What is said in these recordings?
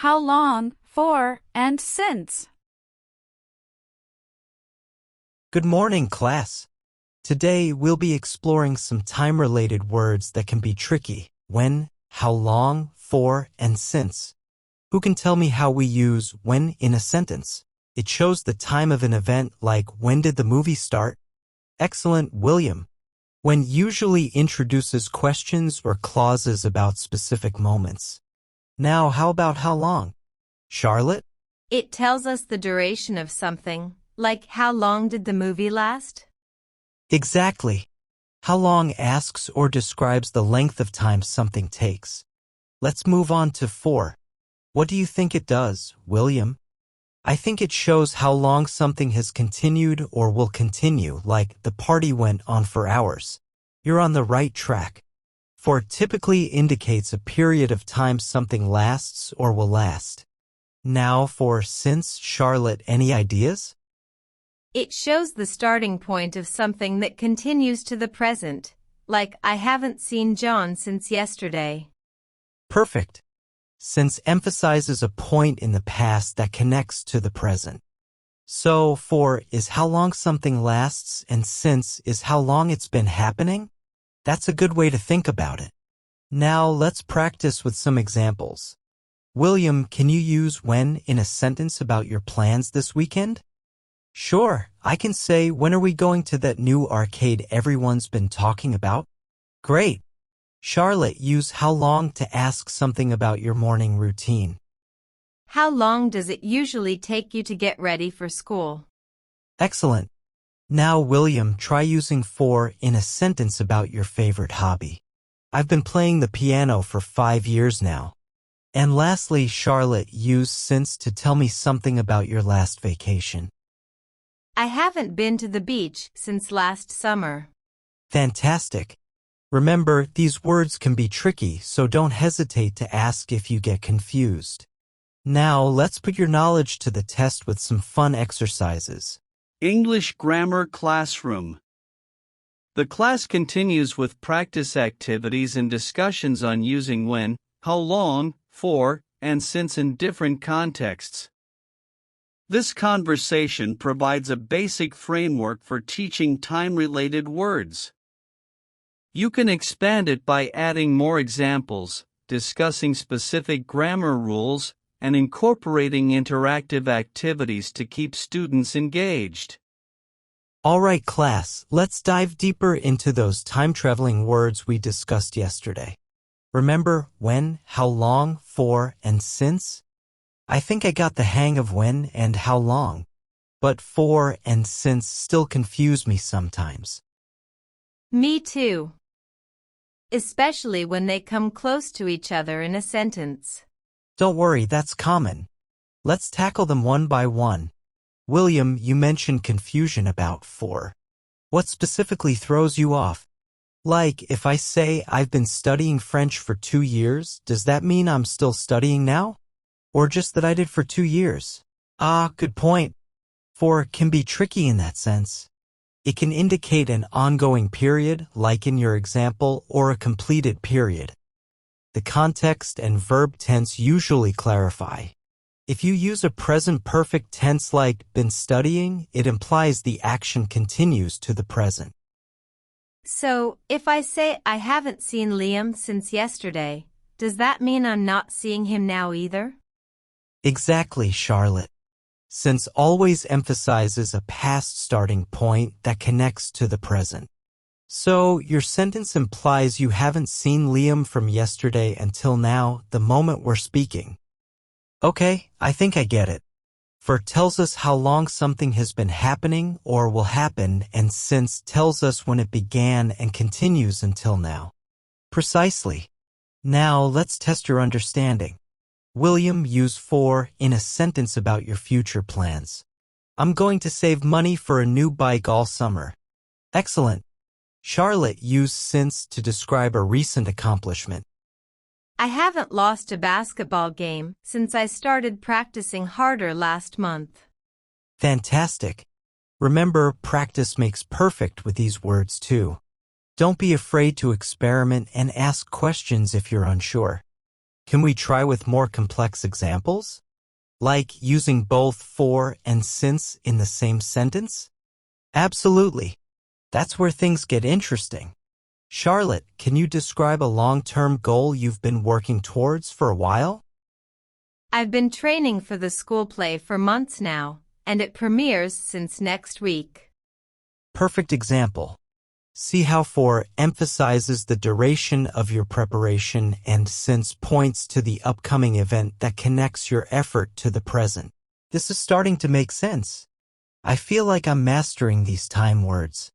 how long, for, and since. Good morning, class. Today, we'll be exploring some time-related words that can be tricky. When, how long, for, and since. Who can tell me how we use when in a sentence? It shows the time of an event like when did the movie start? Excellent, William. When usually introduces questions or clauses about specific moments. Now, how about how long? Charlotte? It tells us the duration of something, like how long did the movie last? Exactly. How long asks or describes the length of time something takes. Let's move on to for. What do you think it does, William? I think it shows how long something has continued or will continue, like the party went on for hours. You're on the right track. For typically indicates a period of time something lasts or will last. Now for since, Charlotte, any ideas? It shows the starting point of something that continues to the present, like I haven't seen John since yesterday. Perfect. Since emphasizes a point in the past that connects to the present. So for is how long something lasts and since is how long it's been happening? That's a good way to think about it. Now let's practice with some examples. William, can you use when in a sentence about your plans this weekend? Sure, I can say, when are we going to that new arcade everyone's been talking about? Great. Charlotte, use how long to ask something about your morning routine. How long does it usually take you to get ready for school? Excellent. Now, William, try using for in a sentence about your favorite hobby. I've been playing the piano for 5 years now. And lastly, Charlotte, use since to tell me something about your last vacation. I haven't been to the beach since last summer. Fantastic. Remember, these words can be tricky, so don't hesitate to ask if you get confused. Now, let's put your knowledge to the test with some fun exercises. English Grammar Classroom. The class continues with practice activities and discussions on using when, how long, for, and since in different contexts. This conversation provides a basic framework for teaching time-related words. You can expand it by adding more examples, discussing specific grammar rules, and incorporating interactive activities to keep students engaged. All right, class, let's dive deeper into those time-traveling words we discussed yesterday. Remember when, how long, for, and since? I think I got the hang of when and how long, but for and since still confuse me sometimes. Me too. Especially when they come close to each other in a sentence. Don't worry, that's common. Let's tackle them one by one. William, you mentioned confusion about for. What specifically throws you off? Like, if I say I've been studying French for 2 years, does that mean I'm still studying now? Or just that I did for 2 years? Good point. For can be tricky in that sense. It can indicate an ongoing period, like in your example, or a completed period. The context and verb tense usually clarify. If you use a present perfect tense like been studying, it implies the action continues to the present. So, if I say I haven't seen Liam since yesterday, does that mean I'm not seeing him now either? Exactly, Charlotte. Since always emphasizes a past starting point that connects to the present. So, your sentence implies you haven't seen Liam from yesterday until now, the moment we're speaking. Okay, I think I get it. For tells us how long something has been happening or will happen, and since tells us when it began and continues until now. Precisely. Now, let's test your understanding. William, use for in a sentence about your future plans. I'm going to save money for a new bike all summer. Excellent. Charlotte, use since to describe a recent accomplishment. I haven't lost a basketball game since I started practicing harder last month. Fantastic. Remember, practice makes perfect with these words too. Don't be afraid to experiment and ask questions if you're unsure. Can we try with more complex examples? Like using both for and since in the same sentence? Absolutely. That's where things get interesting. Charlotte, can you describe a long-term goal you've been working towards for a while? I've been training for the school play for months now, and it premieres since next week. Perfect example. See how for emphasizes the duration of your preparation and since points to the upcoming event that connects your effort to the present. This is starting to make sense. I feel like I'm mastering these time words.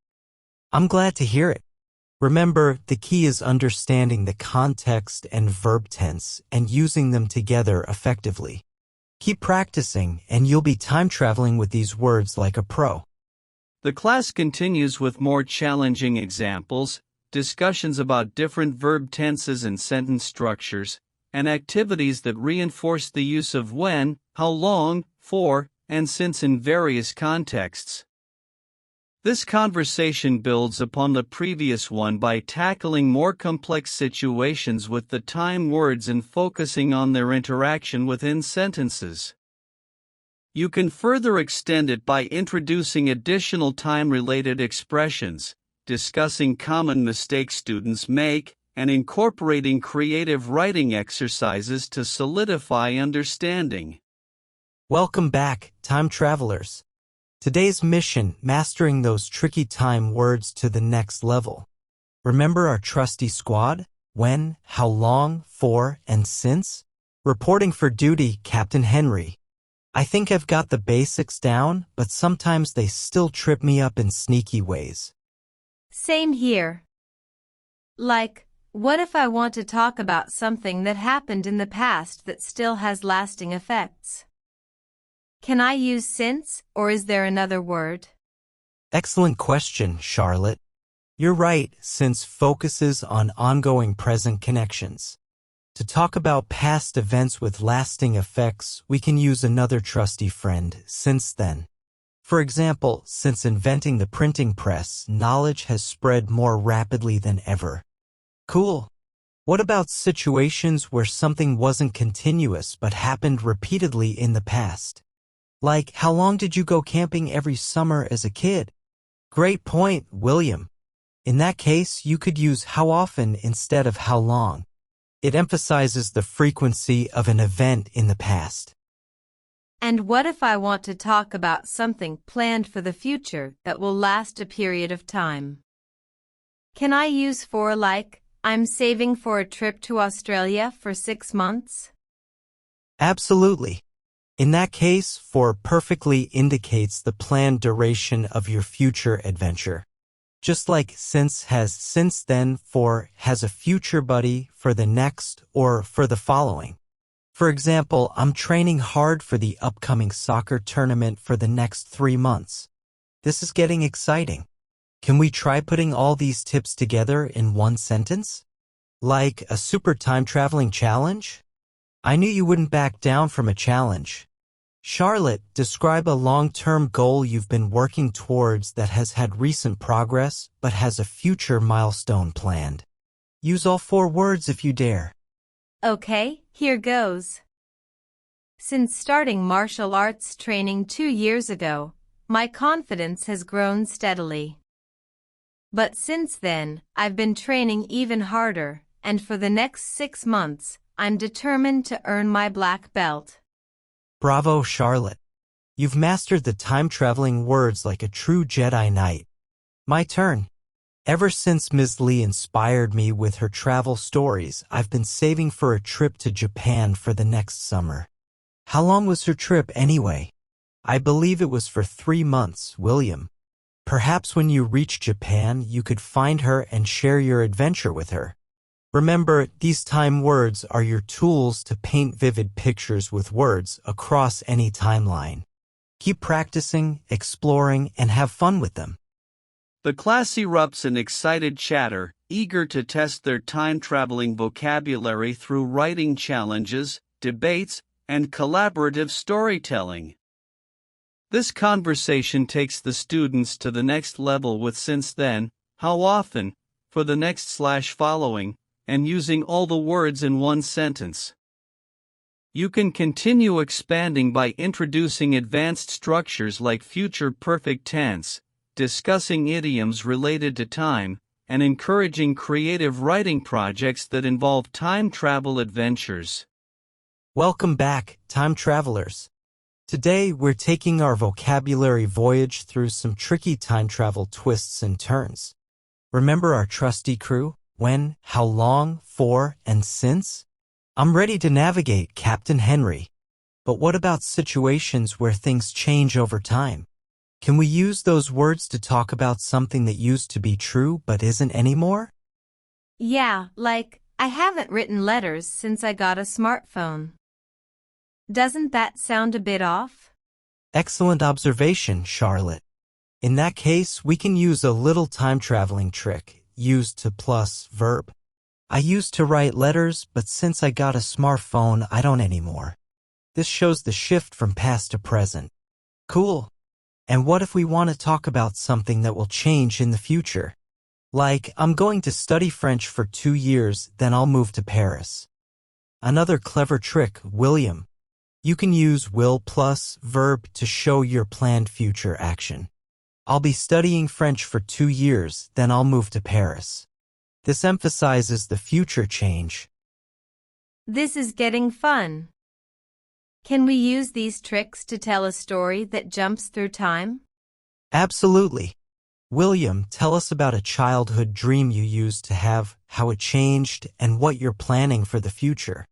I'm glad to hear it. Remember, the key is understanding the context and verb tense and using them together effectively. Keep practicing and you'll be time traveling with these words like a pro. The class continues with more challenging examples, discussions about different verb tenses and sentence structures, and activities that reinforce the use of when, how long, for, and since in various contexts. This conversation builds upon the previous one by tackling more complex situations with the time words and focusing on their interaction within sentences. You can further extend it by introducing additional time-related expressions, discussing common mistakes students make, and incorporating creative writing exercises to solidify understanding. Welcome back, time travelers. Today's mission, mastering those tricky time words to the next level. Remember our trusty squad? When, how long, for, and since? Reporting for duty, Captain Henry. I think I've got the basics down, but sometimes they still trip me up in sneaky ways. Same here. Like, what if I want to talk about something that happened in the past that still has lasting effects? Can I use since, or is there another word? Excellent question, Charlotte. You're right, since focuses on ongoing present connections. To talk about past events with lasting effects, we can use another trusty friend, since then. For example, since inventing the printing press, knowledge has spread more rapidly than ever. Cool. What about situations where something wasn't continuous but happened repeatedly in the past? Like, how long did you go camping every summer as a kid? Great point, William. In that case, you could use how often instead of how long. It emphasizes the frequency of an event in the past. And what if I want to talk about something planned for the future that will last a period of time? Can I use for like, I'm saving for a trip to Australia for 6 months? Absolutely. In that case, for perfectly indicates the planned duration of your future adventure. Just like since has since then, for has a future buddy for the next or for the following. For example, I'm training hard for the upcoming soccer tournament for the next 3 months. This is getting exciting. Can we try putting all these tips together in one sentence? Like a super time traveling challenge? I knew you wouldn't back down from a challenge. Charlotte, describe a long-term goal you've been working towards that has had recent progress but has a future milestone planned. Use all 4 words if you dare. Okay, here goes. Since starting martial arts training 2 years ago, my confidence has grown steadily. But since then, I've been training even harder, and for the next 6 months, I'm determined to earn my black belt. Bravo, Charlotte. You've mastered the time-traveling words like a true Jedi Knight. My turn. Ever since Ms. Lee inspired me with her travel stories, I've been saving for a trip to Japan for the next summer. How long was her trip anyway? I believe it was for 3 months, William. Perhaps when you reach Japan, you could find her and share your adventure with her. Remember, these time words are your tools to paint vivid pictures with words across any timeline. Keep practicing, exploring, and have fun with them. The class erupts in excited chatter, eager to test their time-traveling vocabulary through writing challenges, debates, and collaborative storytelling. This conversation takes the students to the next level with since then, how often, for the next/following, and using all the words in one sentence. You can continue expanding by introducing advanced structures like future perfect tense, discussing idioms related to time, and encouraging creative writing projects that involve time travel adventures. Welcome back, time travelers. Today, we're taking our vocabulary voyage through some tricky time travel twists and turns. Remember our trusty crew? When, how long, for, and since? I'm ready to navigate, Captain Henry. But what about situations where things change over time? Can we use those words to talk about something that used to be true but isn't anymore? Yeah, like, I haven't written letters since I got a smartphone. Doesn't that sound a bit off? Excellent observation, Charlotte. In that case, we can use a little time-traveling trick, used to plus verb. I used to write letters, but since I got a smartphone, I don't anymore. This shows the shift from past to present. Cool. And what if we want to talk about something that will change in the future? Like, I'm going to study French for 2 years, then I'll move to Paris. Another clever trick, William. You can use will plus verb to show your planned future action. I'll be studying French for 2 years, then I'll move to Paris. This emphasizes the future change. This is getting fun. Can we use these tricks to tell a story that jumps through time? Absolutely. William, tell us about a childhood dream you used to have, how it changed, and what you're planning for the future.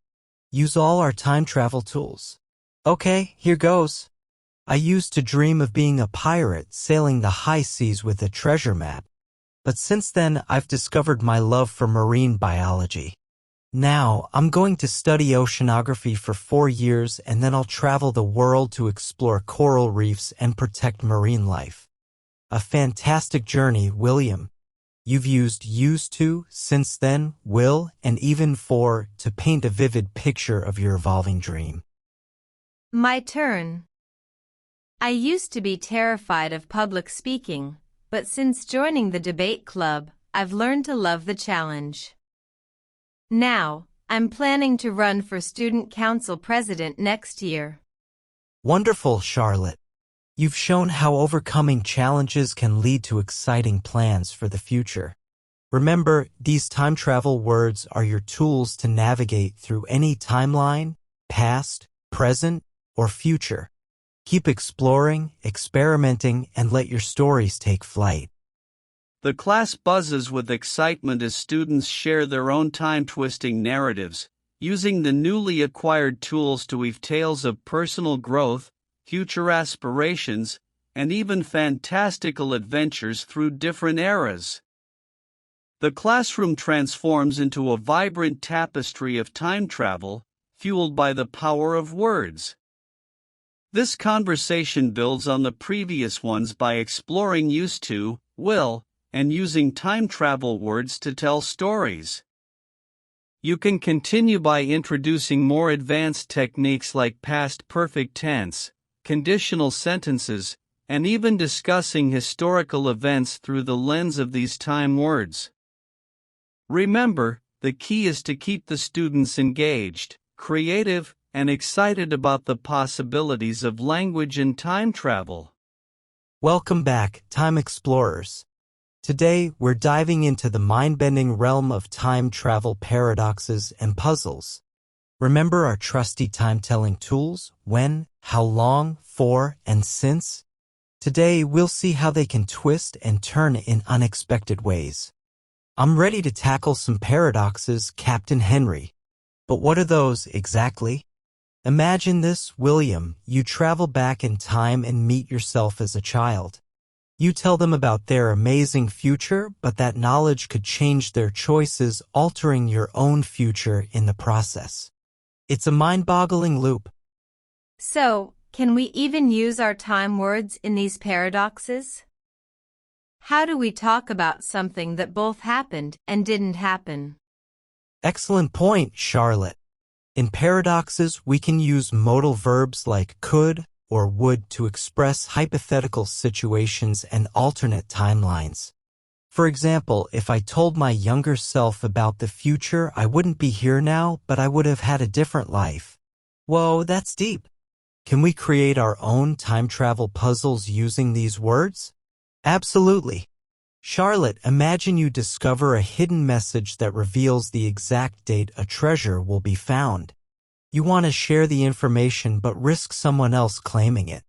Use all our time travel tools. Okay, here goes. I used to dream of being a pirate sailing the high seas with a treasure map. But since then, I've discovered my love for marine biology. Now, I'm going to study oceanography for 4 years and then I'll travel the world to explore coral reefs and protect marine life. A fantastic journey, William. You've used used to, since then, will, and even for to paint a vivid picture of your evolving dream. My turn. I used to be terrified of public speaking, but since joining the debate club, I've learned to love the challenge. Now, I'm planning to run for student council president next year. Wonderful, Charlotte. You've shown how overcoming challenges can lead to exciting plans for the future. Remember, these time travel words are your tools to navigate through any timeline, past, present, or future. Keep exploring, experimenting, and let your stories take flight. The class buzzes with excitement as students share their own time-twisting narratives, using the newly acquired tools to weave tales of personal growth, future aspirations, and even fantastical adventures through different eras. The classroom transforms into a vibrant tapestry of time travel, fueled by the power of words. This conversation builds on the previous ones by exploring used to, will, and using time travel words to tell stories. You can continue by introducing more advanced techniques like past perfect tense, conditional sentences, and even discussing historical events through the lens of these time words. Remember, the key is to keep the students engaged, creative, and excited about the possibilities of language and time travel. Welcome back, time explorers. Today, we're diving into the mind-bending realm of time travel paradoxes and puzzles. Remember our trusty time-telling tools, when, how long, for, and since? Today, we'll see how they can twist and turn in unexpected ways. I'm ready to tackle some paradoxes, Captain Henry. But what are those exactly? Imagine this, William. You travel back in time and meet yourself as a child. You tell them about their amazing future, but that knowledge could change their choices, altering your own future in the process. It's a mind-boggling loop. So, can we even use our time words in these paradoxes? How do we talk about something that both happened and didn't happen? Excellent point, Charlotte. In paradoxes, we can use modal verbs like could or would to express hypothetical situations and alternate timelines. For example, if I told my younger self about the future, I wouldn't be here now, but I would have had a different life. Whoa, that's deep. Can we create our own time travel puzzles using these words? Absolutely. Charlotte, imagine you discover a hidden message that reveals the exact date a treasure will be found. You want to share the information but risk someone else claiming it.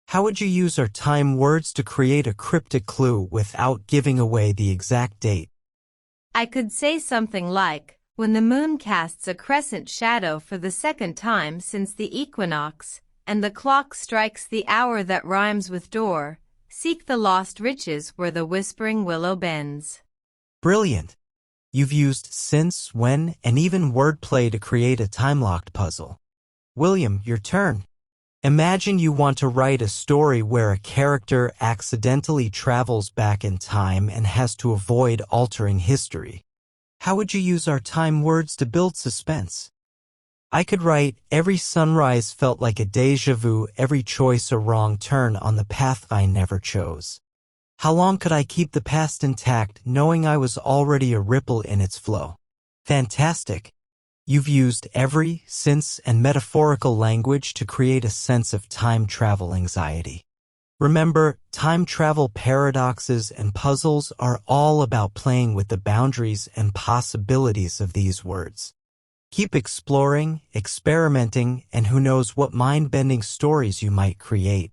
How would you use our time words to create a cryptic clue without giving away the exact date? I could say something like, when the moon casts a crescent shadow for the second time since the equinox, and the clock strikes the hour that rhymes with door, seek the lost riches where the whispering willow bends. Brilliant. You've used since, when, and even wordplay to create a time-locked puzzle. William, your turn. Imagine you want to write a story where a character accidentally travels back in time and has to avoid altering history. How would you use our time words to build suspense? I could write, every sunrise felt like a déjà vu, every choice a wrong turn on the path I never chose. How long could I keep the past intact, knowing I was already a ripple in its flow? Fantastic. You've used every, since, and metaphorical language to create a sense of time travel anxiety. Remember, time travel paradoxes and puzzles are all about playing with the boundaries and possibilities of these words. Keep exploring, experimenting, and who knows what mind-bending stories you might create.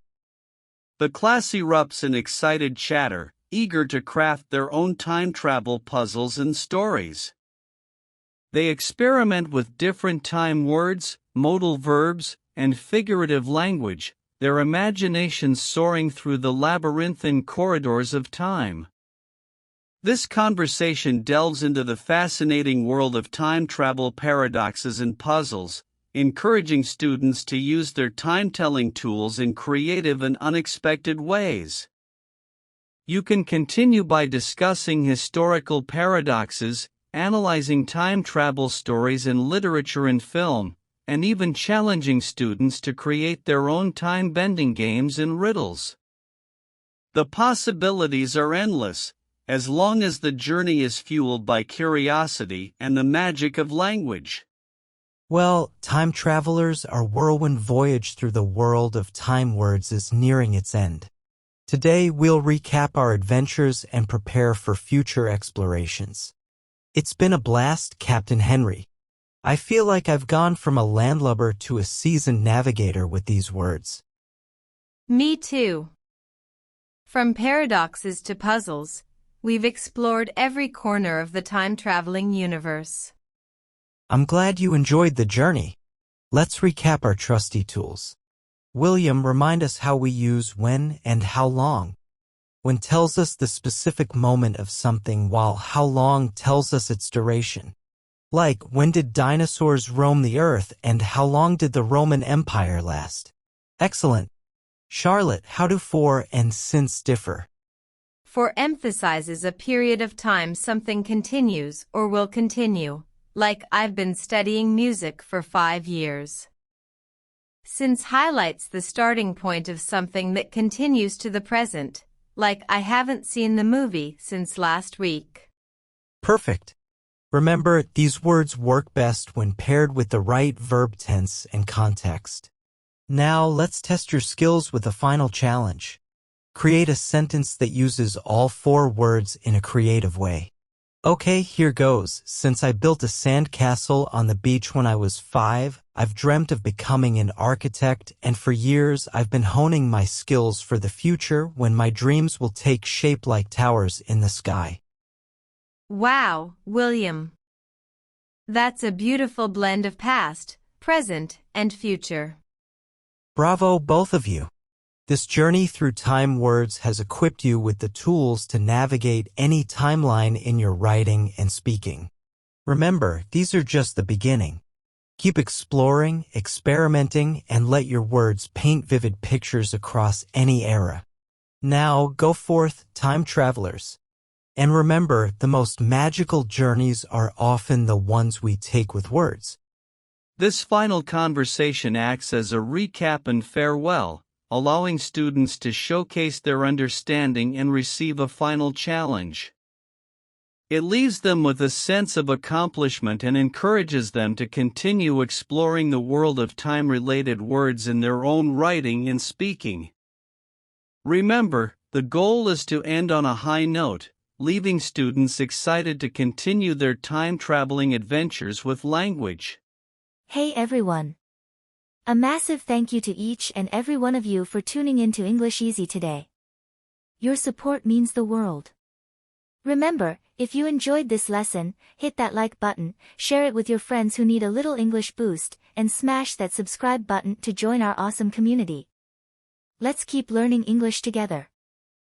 The class erupts in excited chatter, eager to craft their own time travel puzzles and stories. They experiment with different time words, modal verbs, and figurative language, their imaginations soaring through the labyrinthine corridors of time. This conversation delves into the fascinating world of time travel paradoxes and puzzles, encouraging students to use their time-telling tools in creative and unexpected ways. You can continue by discussing historical paradoxes, analyzing time travel stories in literature and film, and even challenging students to create their own time-bending games and riddles. The possibilities are endless, as long as the journey is fueled by curiosity and the magic of language. Well, time travelers, our whirlwind voyage through the world of time words is nearing its end. Today, we'll recap our adventures and prepare for future explorations. It's been a blast, Captain Henry. I feel like I've gone from a landlubber to a seasoned navigator with these words. Me too. From paradoxes to puzzles, we've explored every corner of the time-traveling universe. I'm glad you enjoyed the journey. Let's recap our trusty tools. William, remind us how we use when and how long. When tells us the specific moment of something, while how long tells us its duration. Like, when did dinosaurs roam the earth and how long did the Roman Empire last? Excellent. Charlotte, how do for and since differ? For emphasizes a period of time something continues or will continue, like I've been studying music for 5 years. Since highlights the starting point of something that continues to the present, like I haven't seen the movie since last week. Perfect. Remember, these words work best when paired with the right verb tense and context. Now, let's test your skills with a final challenge. Create a sentence that uses all 4 words in a creative way. Okay, here goes. Since I built a sandcastle on the beach when I was 5, I've dreamt of becoming an architect, and for years I've been honing my skills for the future when my dreams will take shape like towers in the sky. Wow, William. That's a beautiful blend of past, present, and future. Bravo, both of you. This journey through time words has equipped you with the tools to navigate any timeline in your writing and speaking. Remember, these are just the beginning. Keep exploring, experimenting, and let your words paint vivid pictures across any era. Now, go forth, time travelers. And remember, the most magical journeys are often the ones we take with words. This final conversation acts as a recap and farewell, allowing students to showcase their understanding and receive a final challenge. It leaves them with a sense of accomplishment and encourages them to continue exploring the world of time-related words in their own writing and speaking. Remember, the goal is to end on a high note, leaving students excited to continue their time-traveling adventures with language. Hey everyone! A massive thank you to each and every one of you for tuning in to English Easy today. Your support means the world. Remember, if you enjoyed this lesson, hit that like button, share it with your friends who need a little English boost, and smash that subscribe button to join our awesome community. Let's keep learning English together.